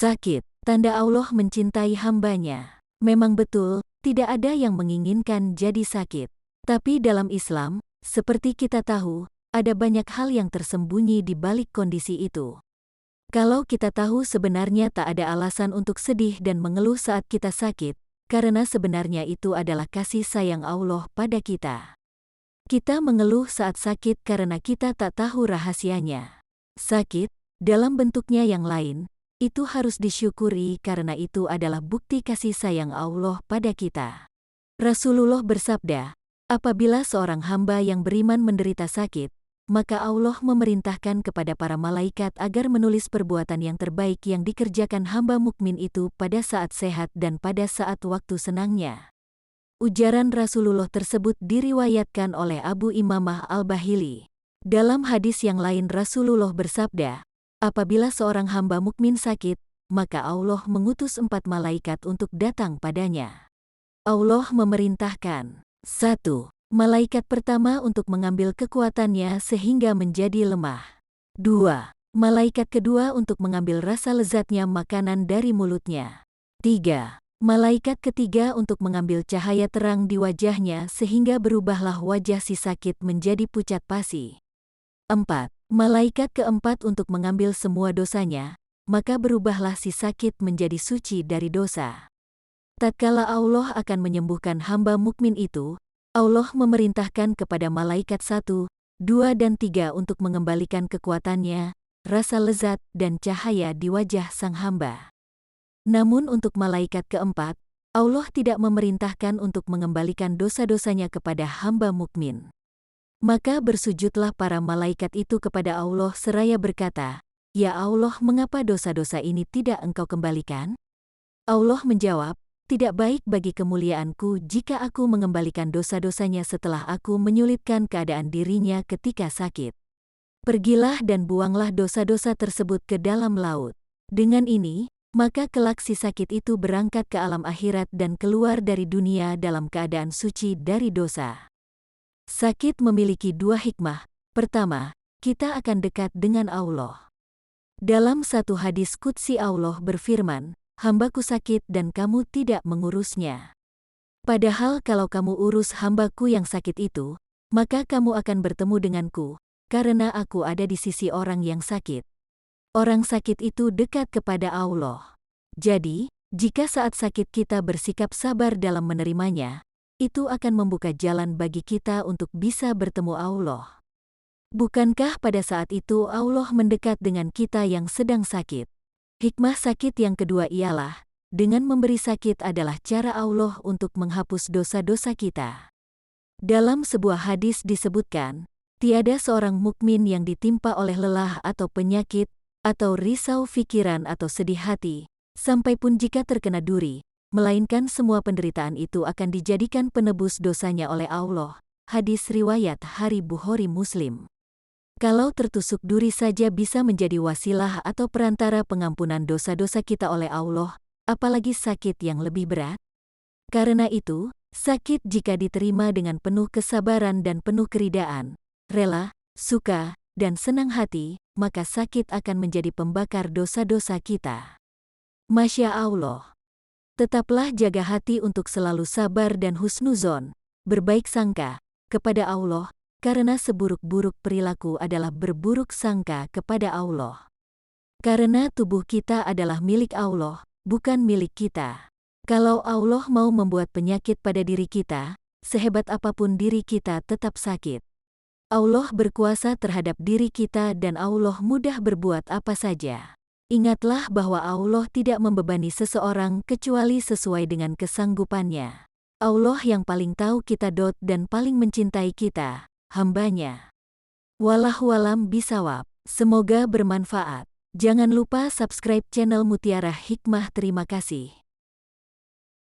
Sakit, tanda Allah mencintai hambanya. Memang betul, tidak ada yang menginginkan jadi sakit. Tapi dalam Islam, seperti kita tahu, ada banyak hal yang tersembunyi di balik kondisi itu. Kalau kita tahu sebenarnya tak ada alasan untuk sedih dan mengeluh saat kita sakit, karena sebenarnya itu adalah kasih sayang Allah pada kita. Kita mengeluh saat sakit karena kita tak tahu rahasianya. Sakit, dalam bentuknya yang lain, itu harus disyukuri karena itu adalah bukti kasih sayang Allah pada kita. Rasulullah bersabda, apabila seorang hamba yang beriman menderita sakit, maka Allah memerintahkan kepada para malaikat agar menulis perbuatan yang terbaik yang dikerjakan hamba mukmin itu pada saat sehat dan pada saat waktu senangnya. Ujaran Rasulullah tersebut diriwayatkan oleh Abu Imamah Al-Bahili. Dalam hadis yang lain Rasulullah bersabda, apabila seorang hamba mukmin sakit, maka Allah mengutus 4 malaikat untuk datang padanya. Allah memerintahkan, 1. Malaikat pertama untuk mengambil kekuatannya sehingga menjadi lemah. 2. Malaikat kedua untuk mengambil rasa lezatnya makanan dari mulutnya. 3. Malaikat ketiga untuk mengambil cahaya terang di wajahnya sehingga berubahlah wajah si sakit menjadi pucat pasi. 4. Malaikat keempat untuk mengambil semua dosanya, maka berubahlah si sakit menjadi suci dari dosa. Tatkala Allah akan menyembuhkan hamba mukmin itu, Allah memerintahkan kepada malaikat 1, 2 dan 3 untuk mengembalikan kekuatannya, rasa lezat dan cahaya di wajah sang hamba. Namun untuk malaikat keempat, Allah tidak memerintahkan untuk mengembalikan dosa-dosanya kepada hamba mukmin. Maka bersujudlah para malaikat itu kepada Allah seraya berkata, "Ya Allah, mengapa dosa-dosa ini tidak Engkau kembalikan?" Allah menjawab, "Tidak baik bagi kemuliaanku jika aku mengembalikan dosa-dosanya setelah aku menyulitkan keadaan dirinya ketika sakit. Pergilah dan buanglah dosa-dosa tersebut ke dalam laut." Dengan ini, maka kelak si sakit itu berangkat ke alam akhirat dan keluar dari dunia dalam keadaan suci dari dosa. Sakit memiliki 2 hikmah. Pertama, kita akan dekat dengan Allah. Dalam satu hadis qudsi Allah berfirman, "Hambaku sakit dan kamu tidak mengurusnya." Padahal kalau kamu urus hambaku yang sakit itu, maka kamu akan bertemu denganku, karena aku ada di sisi orang yang sakit. Orang sakit itu dekat kepada Allah. Jadi, jika saat sakit kita bersikap sabar dalam menerimanya, itu akan membuka jalan bagi kita untuk bisa bertemu Allah. Bukankah pada saat itu Allah mendekat dengan kita yang sedang sakit? Hikmah sakit yang kedua ialah, dengan memberi sakit adalah cara Allah untuk menghapus dosa-dosa kita. Dalam sebuah hadis disebutkan, tiada seorang mukmin yang ditimpa oleh lelah atau penyakit, atau risau pikiran atau sedih hati, sampai pun jika terkena duri, melainkan semua penderitaan itu akan dijadikan penebus dosanya oleh Allah. Hadis riwayat Hari Bukhari Muslim. Kalau tertusuk duri saja bisa menjadi wasilah atau perantara pengampunan dosa-dosa kita oleh Allah, apalagi sakit yang lebih berat? Karena itu, sakit jika diterima dengan penuh kesabaran dan penuh keridaan, rela, suka, dan senang hati, maka sakit akan menjadi pembakar dosa-dosa kita. Masya Allah. Tetaplah jaga hati untuk selalu sabar dan husnuzon, berbaik sangka, kepada Allah, karena seburuk-buruk perilaku adalah berburuk sangka kepada Allah. Karena tubuh kita adalah milik Allah, bukan milik kita. Kalau Allah mau membuat penyakit pada diri kita, sehebat apapun diri kita tetap sakit. Allah berkuasa terhadap diri kita dan Allah mudah berbuat apa saja. Ingatlah bahwa Allah tidak membebani seseorang kecuali sesuai dengan kesanggupannya. Allah yang paling tahu kita dan paling mencintai kita, hambanya. Wallahu a'lam bishawab. Semoga bermanfaat. Jangan lupa subscribe channel Mutiara Hikmah. Terima kasih.